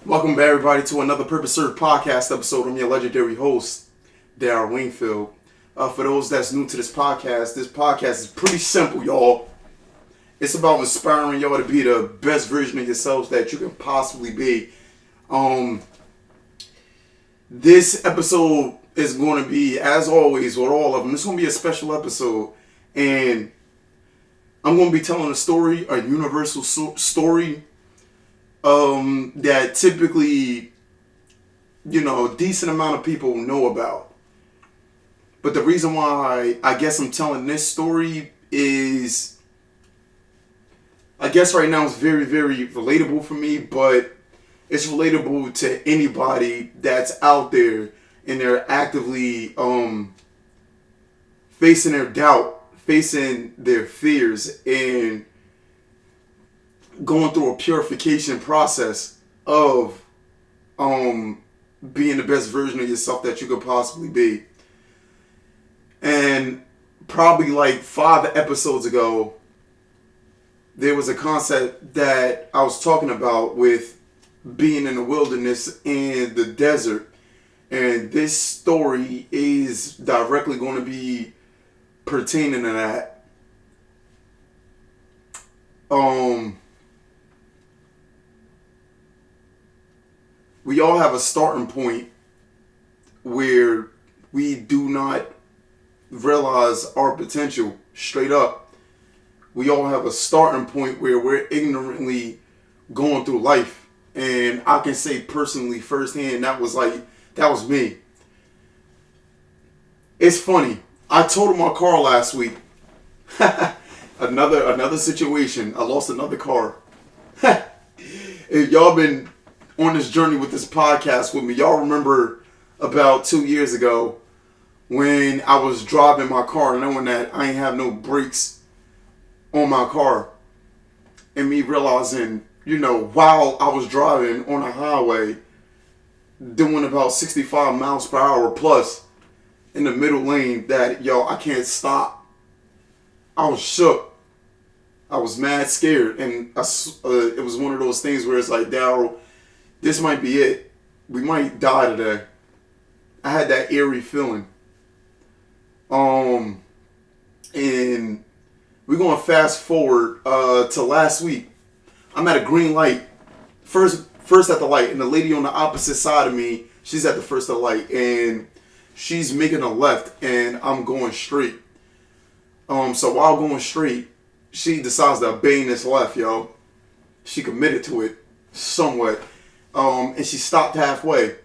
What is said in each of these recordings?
Welcome everybody to another Purpose Served podcast episode. I'm your legendary host, Darryl Wingfield. For those that's new to this podcast is pretty simple, y'all. It's about inspiring y'all to be the best version of yourselves that you can possibly be. This episode is going to be, as always, with all of them, it's going to be a special episode. And I'm going to be telling a story, a universal story that typically, a decent amount of people know about. But the reason why I guess I'm telling this story is, I guess right now it's very, very relatable for me, but it's relatable to anybody that's out there and they're actively facing their doubt, facing their fears, and going through a purification process of being the best version of yourself that you could possibly be. And probably like 5 episodes ago, there was a concept that I was talking about with being in the wilderness and the desert. And this story is directly going to be pertaining to that. We all have a starting point where we do not realize our potential straight up. We all have a starting point where we're ignorantly going through life. And I can say personally, firsthand, that was me. It's funny. I totaled my car last week. Another situation. I lost another car. If y'all been on this journey with this podcast with me, y'all remember about 2 years ago when I was driving my car knowing that I ain't have no brakes on my car, and me realizing, while I was driving on a highway doing about 65 miles per hour plus in the middle lane, that I can't stop. I was shook. I was mad scared, and it was one of those things where it's like, Darryl, this might be it. We might die today. I had that eerie feeling. And we're going to fast forward to last week. I'm at a green light. First at the light. And the lady on the opposite side of me, she's at the first of the light. And she's making a left. And I'm going straight. So while going straight, she decides to bang this left, yo. She committed to it somewhat. And she stopped halfway.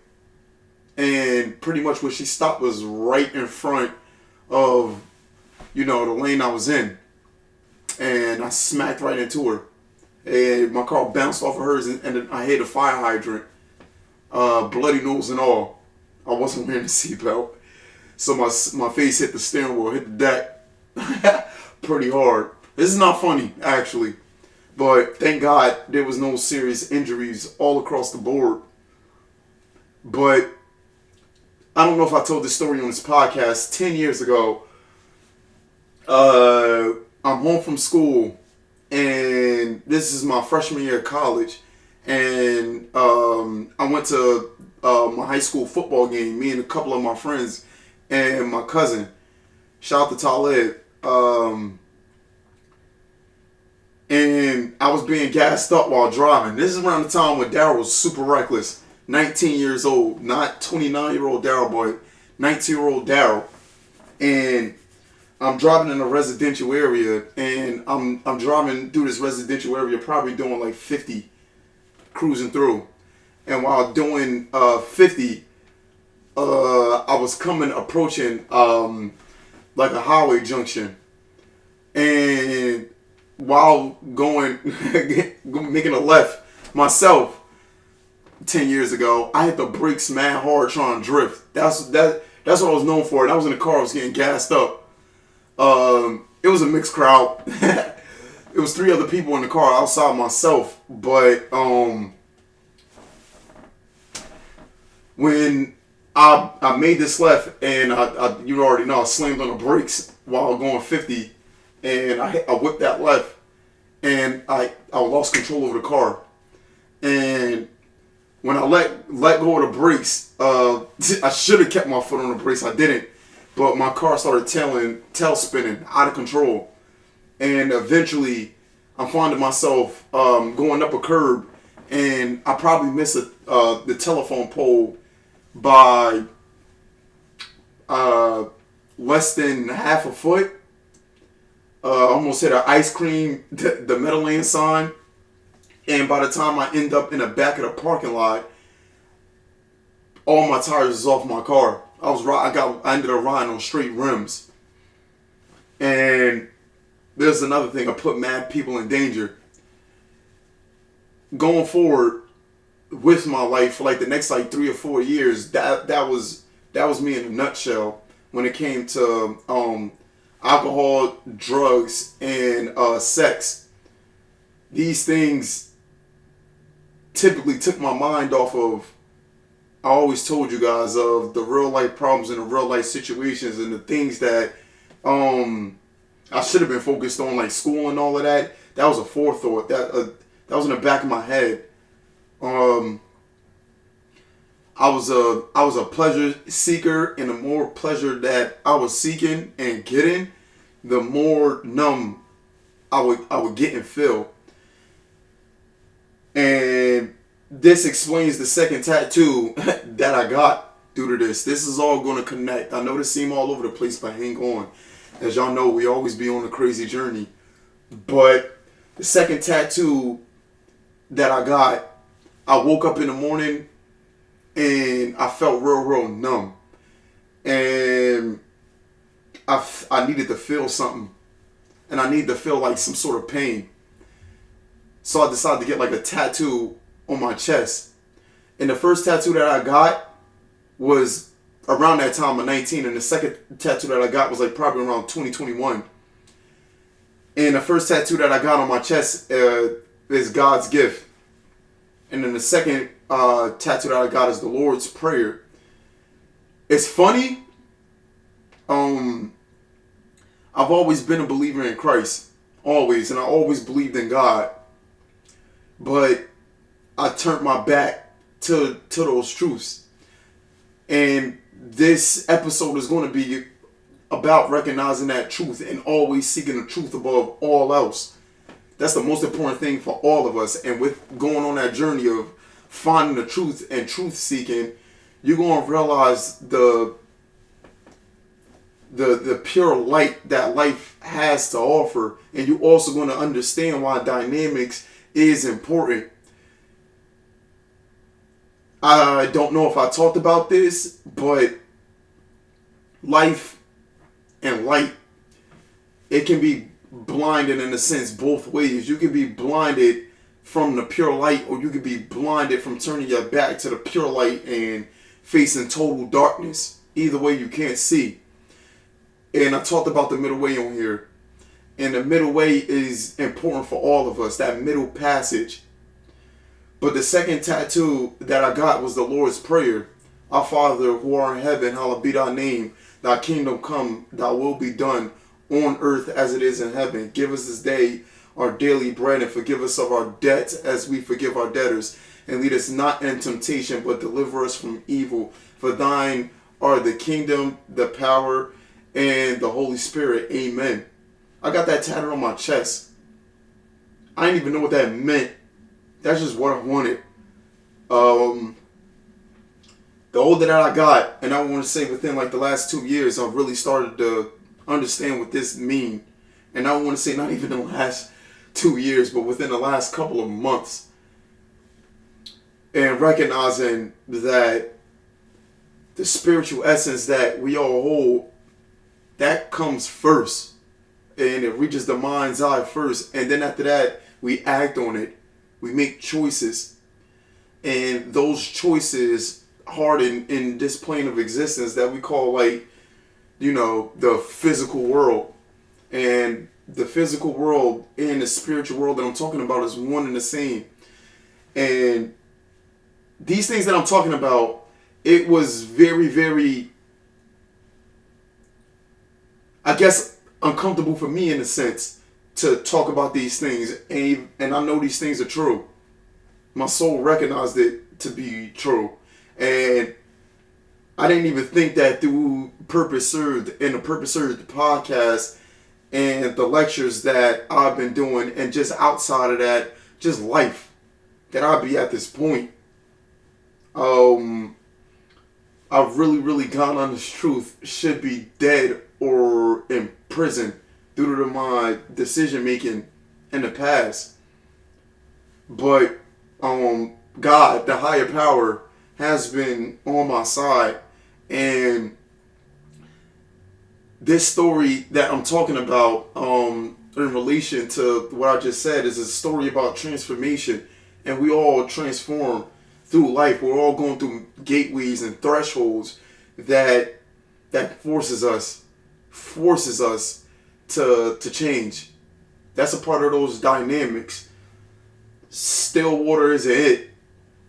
And pretty much where she stopped was right in front of, the lane I was in. And I smacked right into her. And my car bounced off of hers, and I hit a fire hydrant. Bloody nose and all. I wasn't wearing a seatbelt. So my face hit the steering wheel, hit the deck pretty hard. This is not funny, actually. But thank God there was no serious injuries all across the board. But I don't know if I told this story on this podcast. 10 years ago, I'm home from school, and this is my freshman year of college. And I went to my high school football game, me and a couple of my friends and my cousin. Shout out to Talib. And I was being gassed up while driving. This is around the time when Darryl was super reckless. 19 years old. Not 29-year-old Darryl, but 19-year-old Darryl. And I'm driving in a residential area. And I'm driving through this residential area, probably doing like 50, cruising through. And while doing 50, I was approaching like a highway junction. And while making a left myself 10 years ago, I hit the brakes mad hard trying to drift. That's what I was known for. And I was in the car, I was getting gassed up. It was a mixed crowd. It was 3 other people in the car outside myself. But when I made this left, and you already know, I slammed on the brakes while going 50. And I whipped that left, and I lost control over the car. And when I let go of the brakes, I should have kept my foot on the brakes. I didn't, but my car started tail spinning out of control, and eventually I'm finding myself going up a curb, and I probably missed the telephone pole by less than half a foot. Almost hit an ice cream, the Meadowland sign. And by the time I end up in the back of the parking lot, all my tires is off my car. I ended up riding on straight rims. And there's another thing. I put mad people in danger. Going forward with my life for like the next like 3 or 4 years, that was me in a nutshell when it came to alcohol, drugs, and sex. These things typically took my mind off of, I always told you guys, of the real life problems and the real life situations and the things that I should have been focused on, like school and all of that. That was a forethought. That was in the back of my head. I was a pleasure seeker, and the more pleasure that I was seeking and getting, the more numb I would get and feel. And this explains the second tattoo that I got due to this. This is all going to connect. I know this seems all over the place, but hang on. As y'all know, we always be on a crazy journey. But the second tattoo that I got, I woke up in the morning and I felt real numb. And I needed to feel something. And I needed to feel like some sort of pain. So I decided to get like a tattoo on my chest. And the first tattoo that I got was around that time of 19. And the second tattoo that I got was like probably around 2021. And the first tattoo that I got on my chest is God's gift. And then the second tattoo that I got is the Lord's Prayer. It's funny. I've always been a believer in Christ. Always. And I always believed in God. But I turned my back to those truths. And this episode is going to be about recognizing that truth and always seeking the truth above all else. That's the most important thing for all of us. And with going on that journey of finding the truth and truth seeking, you're going to realize the pure light that life has to offer. And you're also going to understand why dynamics is important. I don't know if I talked about this, but life and light, it can be blinded in a sense both ways. You can be blinded from the pure light, or you can be blinded from turning your back to the pure light and facing total darkness. Either way, you can't see. And I talked about the middle way on here. And the middle way is important for all of us, that middle passage. But the second tattoo that I got was the Lord's Prayer. Our Father who art in heaven, hallowed be thy name. Thy kingdom come, thy will be done on earth as it is in heaven. Give us this day our daily bread, and forgive us of our debts as we forgive our debtors. And lead us not in temptation, but deliver us from evil. For thine are the kingdom, the power, and the Holy Spirit. Amen. I got that tatted on my chest. I didn't even know what that meant. That's just what I wanted. The older that I got, and I want to say within like the last 2 years, I've really started to understand what this means. And I want to say not even in the last 2 years, but within the last couple of months. And recognizing that the spiritual essence that we all hold, that comes first. And it reaches the mind's eye first. And then after that, we act on it. We make choices. And those choices harden in this plane of existence that we call, like, you know, the physical world. And the physical world and the spiritual world that I'm talking about is one and the same. And these things that I'm talking about, it was very, very, I guess, uncomfortable for me in a sense to talk about these things. And I know these things are true. My soul recognized it to be true. And I didn't even think that through Purpose Served and the Purpose Served podcast and the lectures that I've been doing, and just outside of that, just life, that I'd be at this point. I've really, really gone on this truth, should be dead or in prison due to my decision making in the past. But God, the higher power, has been on my side. And this story that I'm talking about in relation to what I just said is a story about transformation. And we all transform through life. We're all going through gateways and thresholds that forces us to change. That's a part of those dynamics. Still water isn't it.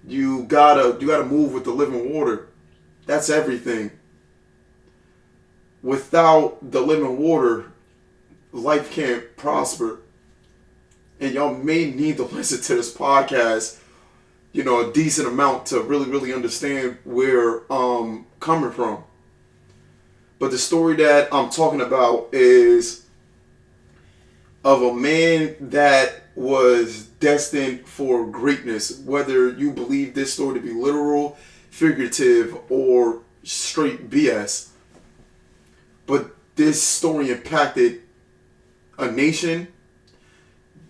You gotta move with the living water. That's everything. Without the living water, life can't prosper. And y'all may need to listen to this podcast, a decent amount to really, really understand where I'm coming from. But the story that I'm talking about is of a man that was destined for greatness. Whether you believe this story to be literal, figurative, or straight BS. But this story impacted a nation.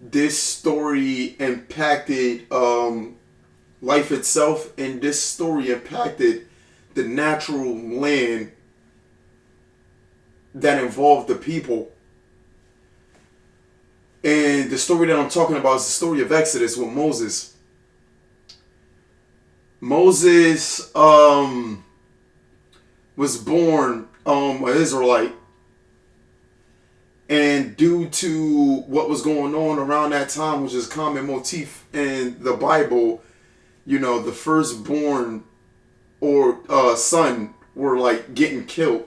This story impacted life itself, and this story impacted the natural land that involved the people. And the story that I'm talking about is the story of Exodus with Moses. Moses was born an Israelite. And due to what was going on around that time, which is common motif in the Bible, the firstborn or son were like getting killed.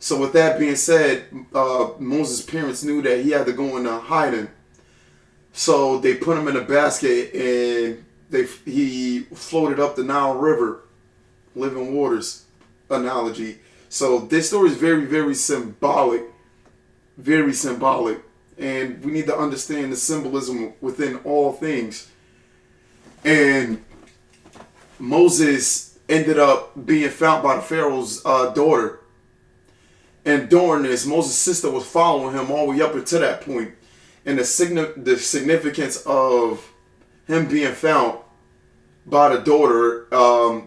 So with that being said, Moses' parents knew that he had to go into hiding. So they put him in a basket and he floated up the Nile River, living waters analogy. So this story is very, very symbolic. Very symbolic. And we need to understand the symbolism within all things. And Moses ended up being found by the Pharaoh's daughter. And during this, Moses' sister was following him all the way up until that point. And the significance of him being found by the daughter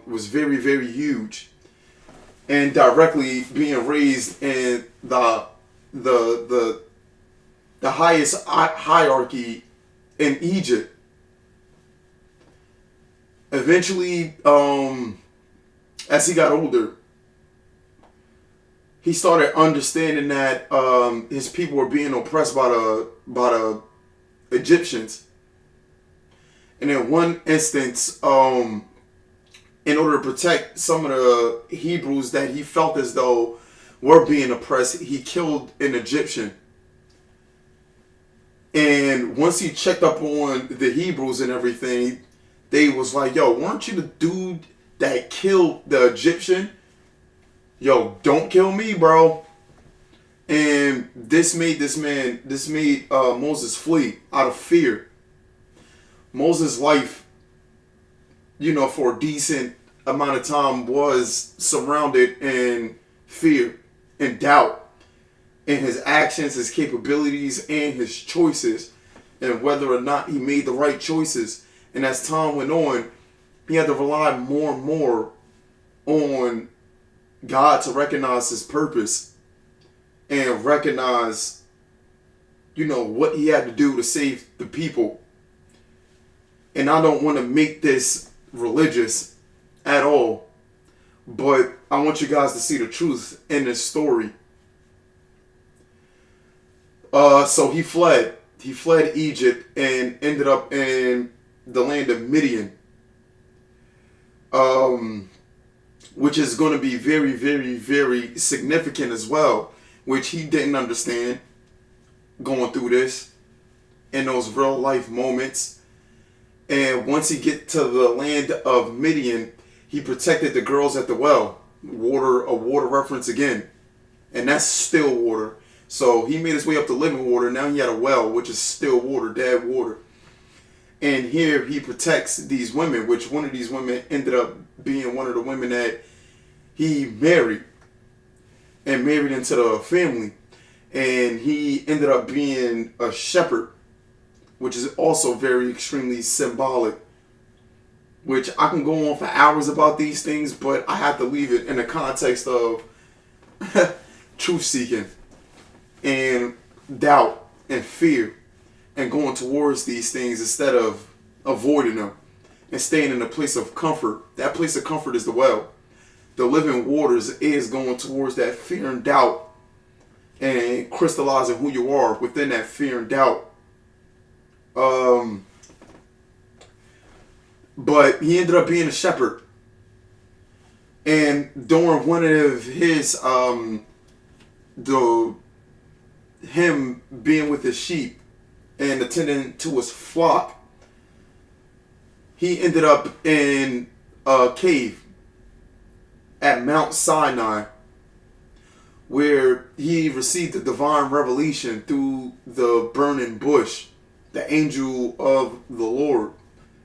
was very, very huge. And directly being raised in the highest hierarchy in Egypt. Eventually, as he got older, he started understanding that his people were being oppressed by the Egyptians. And in one instance, in order to protect some of the Hebrews that he felt as though were being oppressed, he killed an Egyptian. And once he checked up on the Hebrews and everything, they was like, yo, weren't you the dude that killed the Egyptian? Yo, don't kill me, bro. And this made Moses flee out of fear. Moses' life, for a decent amount of time was surrounded in fear and doubt in his actions, his capabilities, and his choices, and whether or not he made the right choices. And as time went on, he had to rely more and more on God to recognize his purpose and recognize, what he had to do to save the people. And I don't want to make this religious at all, but I want you guys to see the truth in this story. So he fled. He fled Egypt and ended up in the land of Midian. Which is going to be very, very, very significant as well, which he didn't understand going through this in those real life moments. And once he get to the land of Midian, he protected the girls at the well. A water reference again. And that's still water. So he made his way up to living water. Now he had a well, which is still water, dead water. And here he protects these women, which one of these women ended up being one of the women that he married and married into the family. And he ended up being a shepherd, which is also very extremely symbolic, which I can go on for hours about these things, but I have to leave it in the context of truth seeking and doubt and fear and going towards these things instead of avoiding them and staying in a place of comfort. That place of comfort is the well. The living waters is going towards that fear and doubt and crystallizing who you are within that fear and doubt. But he ended up being a shepherd. And during one of his, him being with his sheep and attending to his flock, he ended up in a cave at Mount Sinai, where he received a divine revelation through the burning bush, the angel of the Lord,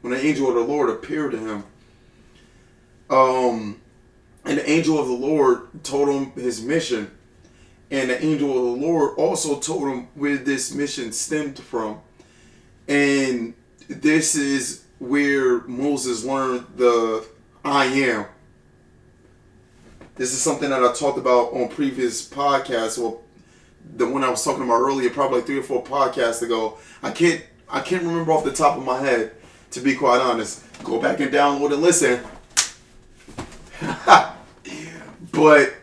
when the angel of the Lord appeared to him. And the angel of the Lord told him his mission. And the angel of the Lord also told him where this mission stemmed from. And this is where Moses learned the I am. This is something that I talked about on previous podcasts. Well, the one I was talking about earlier, probably like 3 or 4 podcasts ago. I can't remember off the top of my head, to be quite honest. Go back and download and listen. But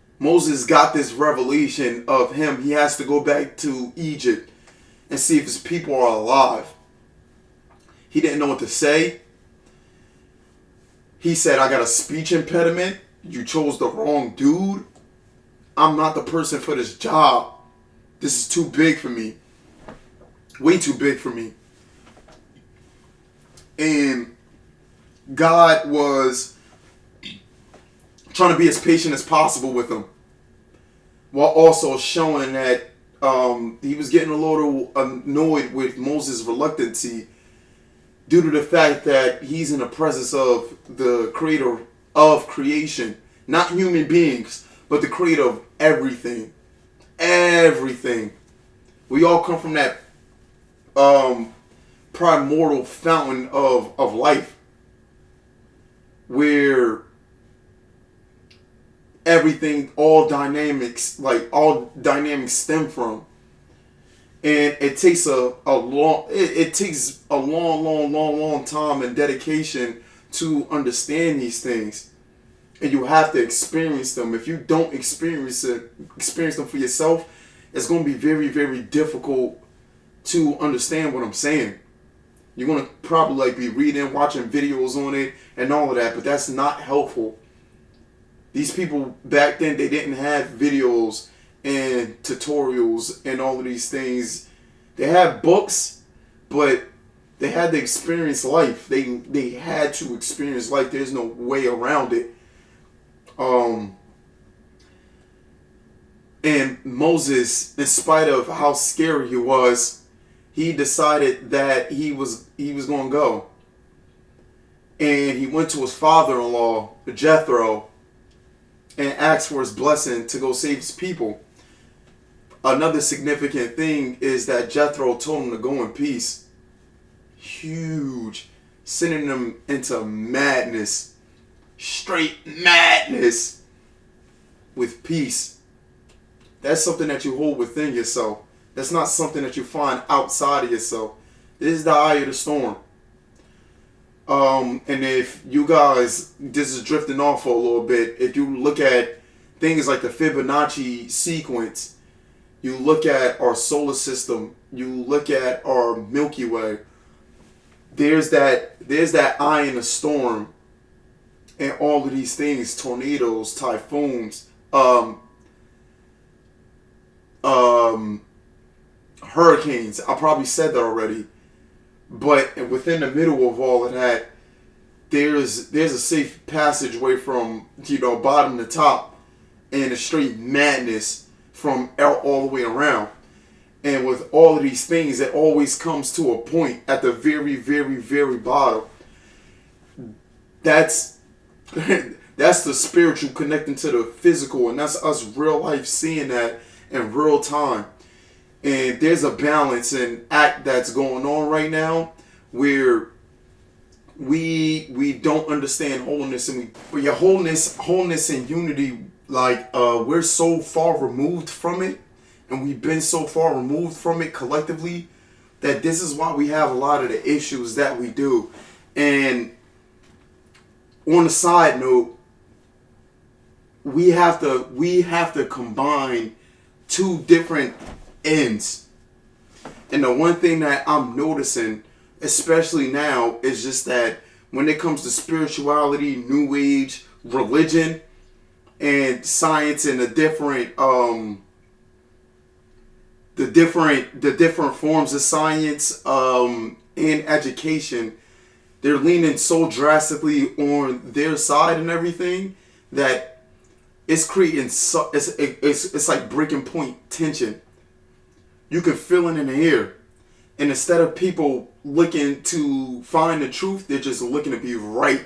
Moses got this revelation of him. He has to go back to Egypt and see if his people are alive. He didn't know what to say. He said, I got a speech impediment. You chose the wrong dude. I'm not the person for this job. This is too big for me. Way too big for me. And God was trying to be as patient as possible with him, while also showing that he was getting a little annoyed with Moses' reluctancy due to the fact that he's in the presence of the creator of creation. Not human beings, but the creator of everything. Everything. We all come from that primordial fountain of life, where everything, all dynamics stem from. And it takes a long time and dedication to understand these things. And you have to experience them. If you don't experience them for yourself, it's going to be very, very difficult to understand what I'm saying. You're going to probably be reading, watching videos on it and all of that, but that's not helpful. These people back then, they didn't have videos and tutorials and all of these things. They had books, but they had to experience life. They had to experience life. There's no way around it. And Moses, in spite of how scary he was, he decided that he was going to go. And he went to his father-in-law, Jethro, and asked for his blessing to go save his people. Another significant thing is that Jethro told him to go in peace. Huge. Sending them into madness. Straight madness. With peace. That's something that you hold within yourself. That's not something that you find outside of yourself. This is the eye of the storm. And if you guys, this is drifting off for a little bit, if you look at things like the Fibonacci sequence, you look at our solar system, you look at our Milky Way, there's that eye in the storm, and all of these things, tornadoes, typhoons, hurricanes. I probably said that already. But within the middle of all of that, there's a safe passageway from, bottom to top, and a straight madness from all the way around. And with all of these things, it always comes to a point at the very, very, very bottom. That's that's the spiritual connecting to the physical, and that's us real life seeing that in real time. And there's a balance and act that's going on right now where we don't understand wholeness, and wholeness and unity, like we're so far removed from it, and we've been so far removed from it collectively, that this is why we have a lot of the issues that we do. And on a side note, we have to combine two different ends. And the one thing that I'm noticing, especially now, is just that when it comes to spirituality, new age, religion, and science, and the different forms of science and education, they're leaning so drastically on their side and everything that it's creating it's like breaking point tension. You can feel it in the air, and instead of people looking to find the truth, they're just looking to be right.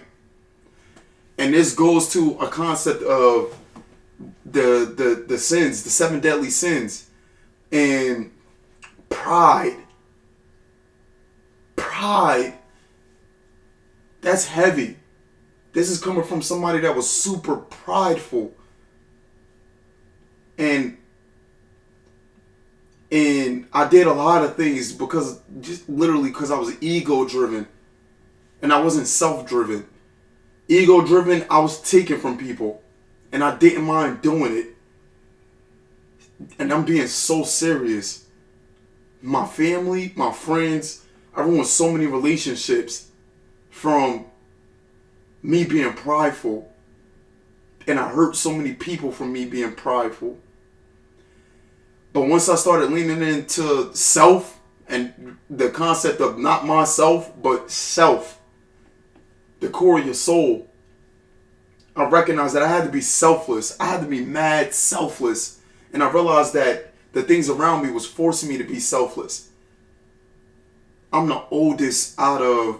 And this goes to a concept of the sins, the 7 deadly sins, and pride. That's heavy. This is coming from somebody that was super prideful. And I did a lot of things because I was ego driven, and I wasn't self driven. Ego driven, I was taking from people, and I didn't mind doing it. And I'm being so serious. My family, my friends, I ruined so many relationships from me being prideful. And I hurt so many people from me being prideful. But once I started leaning into self and the concept of not myself, but self, the core of your soul, I recognized that I had to be selfless. I had to be mad selfless. And I realized that the things around me was forcing me to be selfless. I'm the oldest out of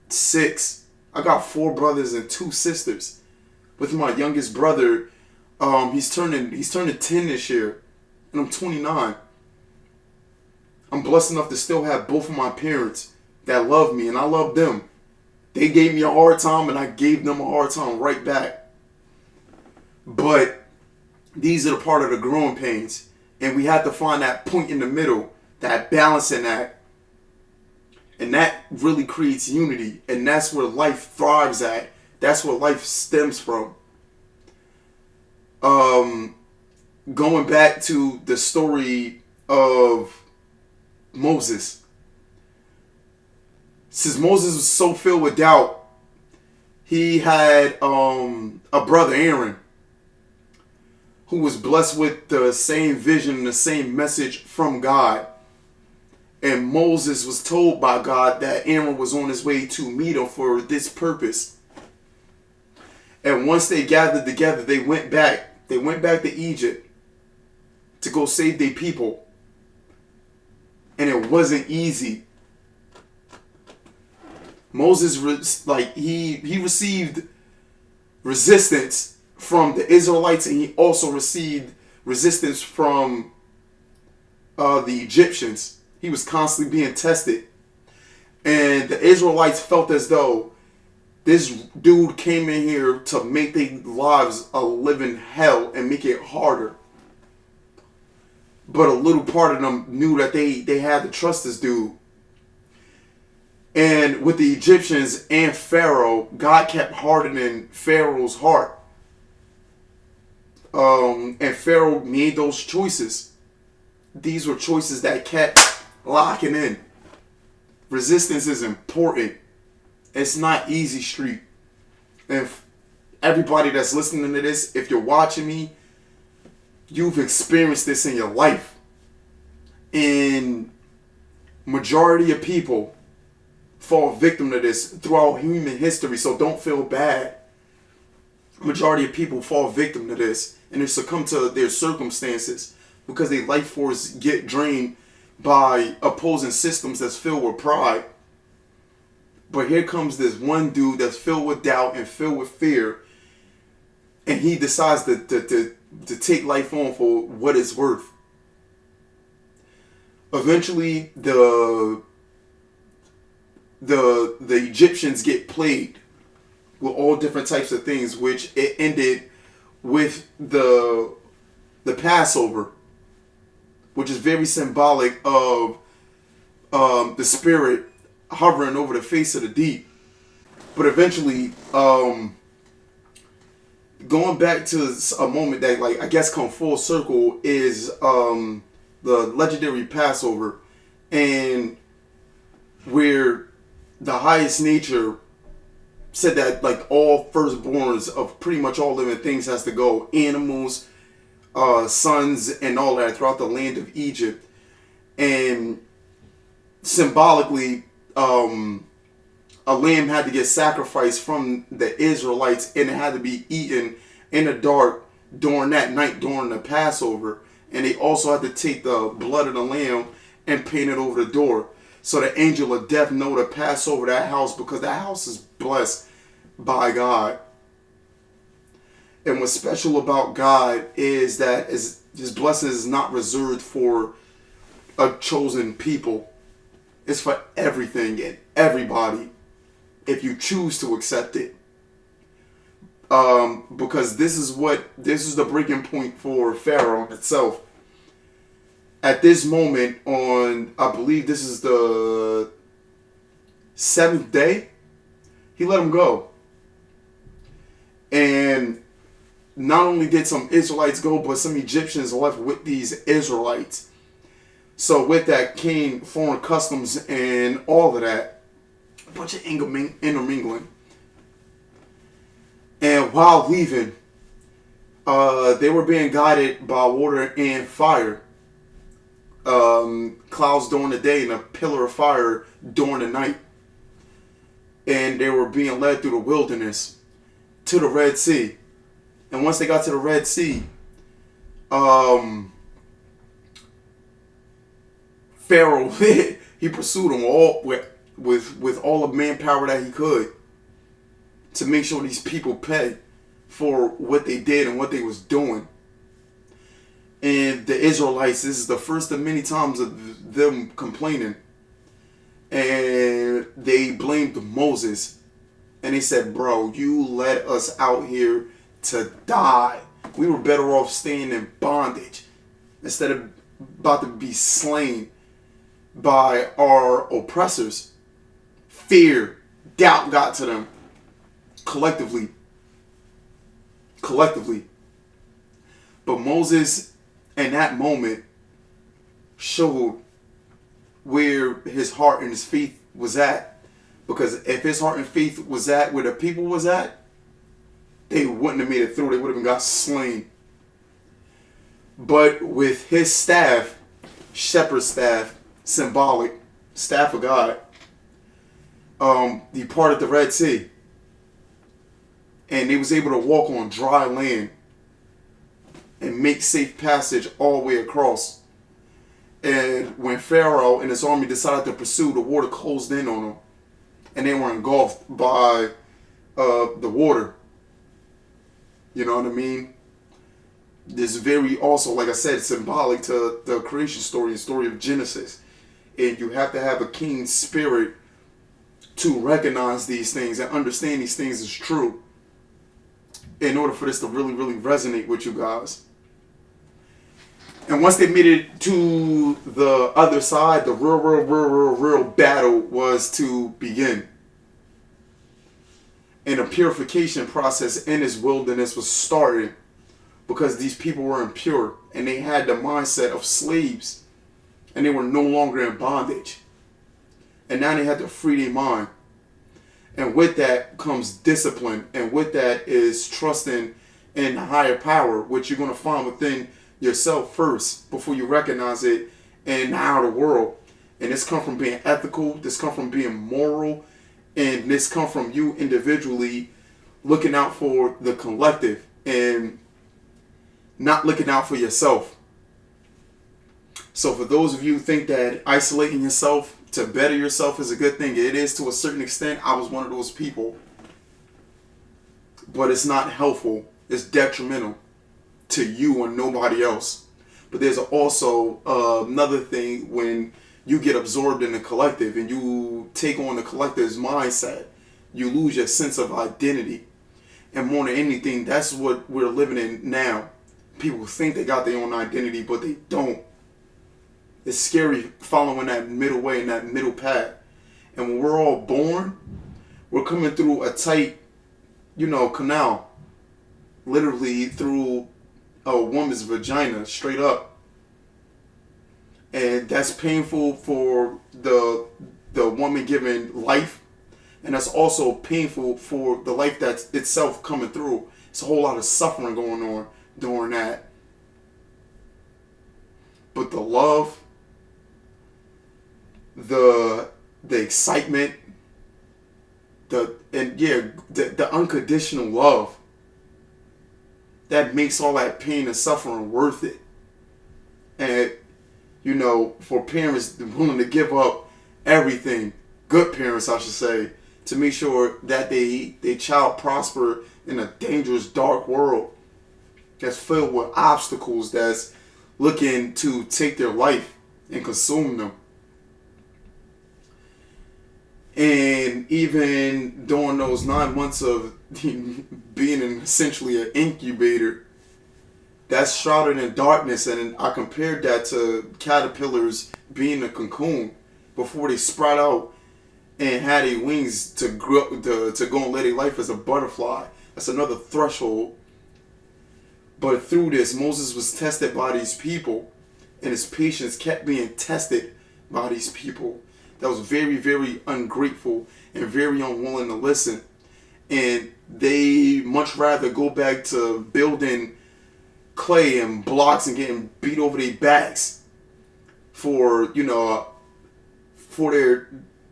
6. I got 4 brothers and 2 sisters. With my youngest brother, he's turning 10 this year, and I'm 29. I'm blessed enough to still have both of my parents that love me, and I love them. They gave me a hard time, and I gave them a hard time right back. But these are the part of the growing pains, and we have to find that point in the middle, that balancing act. And that really creates unity. And that's where life thrives at. That's where life stems from. Going back to the story of Moses. Since Moses was so filled with doubt, he had a brother, Aaron, who was blessed with the same vision and the same message from God. And Moses was told by God that Aaron was on his way to meet him for this purpose. And once they gathered together, they went back. They went back to Egypt to go save their people. And it wasn't easy. Moses, he received resistance from the Israelites, and he also received resistance from the Egyptians. He was constantly being tested. And the Israelites felt as though this dude came in here to make their lives a living hell and make it harder. But a little part of them knew that they had to trust this dude. And with the Egyptians and Pharaoh, God kept hardening Pharaoh's heart. And Pharaoh made those choices. These were choices that kept locking in. Resistance is important. It's not easy street. And everybody that's listening to this, if you're watching me, you've experienced this in your life. And majority of people fall victim to this throughout human history, so don't feel bad. Majority of people fall victim to this, and they succumb to their circumstances because their life force get drained by opposing systems that's filled with pride. But here comes this one dude that's filled with doubt and filled with fear, and he decides to take life on for what it's worth. Eventually, the Egyptians get plagued with all different types of things, which it ended with the Passover, which is very symbolic of the spirit hovering over the face of the deep. But eventually, going back to a moment that, like, I guess come full circle is the legendary Passover, and where the highest nature said that, like, all firstborns of pretty much all living things has to go. Animals, sons, and all that throughout the land of Egypt. And symbolically, a lamb had to get sacrificed from the Israelites, and it had to be eaten in the dark during that night, during the Passover. And they also had to take the blood of the lamb and paint it over the door, so the angel of death know to pass over that house, because that house is blessed by God. And what's special about God is that his blessing is not reserved for a chosen people. It's for everything and everybody, if you choose to accept it. Because this is the breaking point for Pharaoh itself. At this moment, on, I believe this is the 7th day, he let him go. And not only did some Israelites go, but some Egyptians left with these Israelites. So with that came foreign customs and all of that. A bunch of intermingling. And while leaving, they were being guided by water and fire. Clouds during the day and a pillar of fire during the night. And they were being led through the wilderness to the Red Sea. And once they got to the Red Sea, Pharaoh, he pursued them all with all the manpower that he could to make sure these people pay for what they did and what they was doing. And the Israelites, this is the first of many times of them complaining. And they blamed Moses. And they said, bro, you led us out here to die. We were better off staying in bondage instead of about to be slain by our oppressors. Fear, doubt got to them collectively. But Moses, in that moment, showed where his heart and his faith was at. Because if his heart and faith was at where the people was at, they wouldn't have made it through. They would have got slain. But with his staff, shepherd's staff, symbolic, staff of God, he parted the Red Sea. And they was able to walk on dry land and make safe passage all the way across. And when Pharaoh and his army decided to pursue, the water closed in on them. And they were engulfed by the water. You know what I mean? This very also, like I said, symbolic to the creation story, the story of Genesis. And you have to have a keen spirit to recognize these things and understand these things as true in order for this to really, really resonate with you guys. And once they made it to the other side, the real battle was to begin. And a purification process in this wilderness was started because these people were impure and they had the mindset of slaves and they were no longer in bondage. And now they had to free their mind. And with that comes discipline, and with that is trusting in higher power, which you're going to find within yourself first before you recognize it in the outer world. And this come from being ethical, this come from being moral, and this come from you individually looking out for the collective and not looking out for yourself. So for those of you who think that isolating yourself to better yourself is a good thing, it is to a certain extent. I was one of those people. But it's not helpful. It's detrimental to you and nobody else. But there's also another thing when you get absorbed in the collective and you take on the collective's mindset. You lose your sense of identity. And more than anything, that's what we're living in now. People think they got their own identity, but they don't. It's scary following that middle way and that middle path. And when we're all born, we're coming through a tight, canal. Literally through a woman's vagina, straight up. And that's painful for the woman given life. And that's also painful for the life that's itself coming through. It's a whole lot of suffering going on during that. But the love, the excitement, the unconditional love that makes all that pain and suffering worth it. And for parents willing to give up everything, good parents I should say, to make sure that their child prosper in a dangerous, dark world that's filled with obstacles, that's looking to take their life and consume them. And even during those 9 months of being in essentially an incubator, that's shrouded in darkness. And I compared that to caterpillars being a cocoon before they sprout out and had their wings to go and live their life as a butterfly. That's another threshold. But through this, Moses was tested by these people, and his patience kept being tested by these people that was very, very ungrateful and very unwilling to listen. And they much rather go back to building clay and blocks and getting beat over their backs for their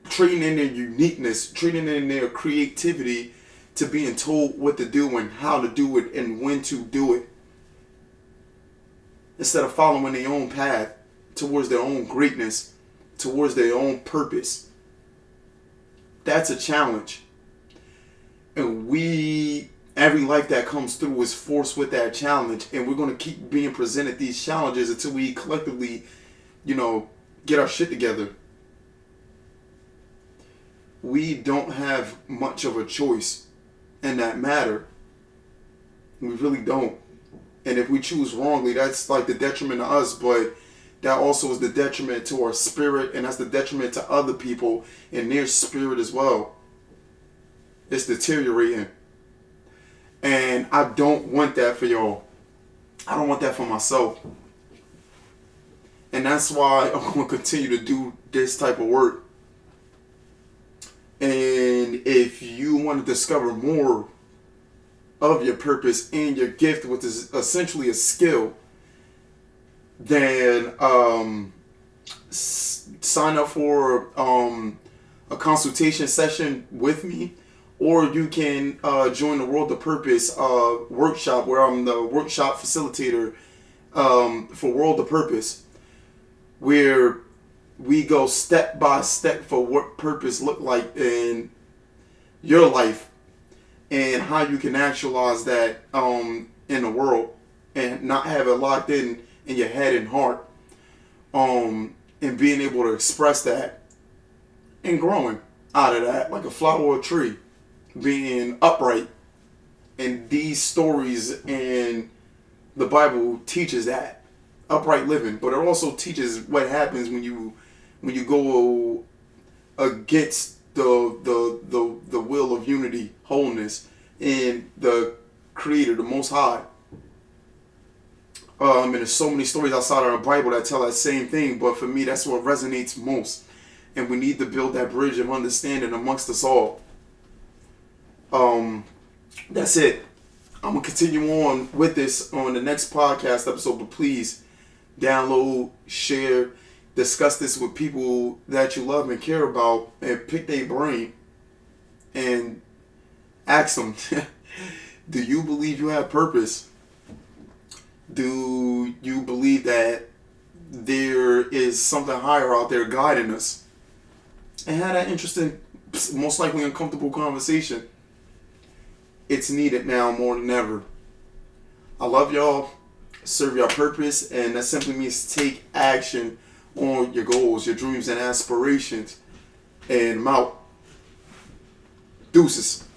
trading in their uniqueness, trading in their creativity, to being told what to do and how to do it and when to do it, instead of following their own path towards their own greatness, towards their own purpose. That's a challenge. And every life that comes through is forced with that challenge. And we're going to keep being presented these challenges until we collectively, get our shit together. We don't have much of a choice in that matter. We really don't. And if we choose wrongly, that's like the detriment to us, but that also is the detriment to our spirit, and that's the detriment to other people and their spirit as well. It's deteriorating. And I don't want that for y'all. I don't want that for myself. And that's why I'm going to continue to do this type of work. And if you want to discover more of your purpose and your gift, which is essentially a skill, then sign up for a consultation session with me, or you can join the World of Purpose workshop, where I'm the workshop facilitator for World of Purpose, where we go step by step for what purpose look like in your life and how you can actualize that in the world and not have it locked in your head and heart, and being able to express that and growing out of that like a flower or a tree, being upright. And these stories in the Bible teaches that upright living, but it also teaches what happens when you go against the will of unity, wholeness, and the Creator, the Most High. And there's so many stories outside of the Bible that tell that same thing, but for me, that's what resonates most. And we need to build that bridge of understanding amongst us all. That's it. I'm going to continue on with this on the next podcast episode, but please download, share, Discuss this with people that you love and care about, and pick their brain and ask them, do you believe you have purpose? Do you believe that there is something higher out there guiding us? And have that interesting, most likely uncomfortable conversation. It's needed now more than ever. I love y'all. Serve your purpose, and that simply means take action on your goals, your dreams, and aspirations. And I'm out. Deuces.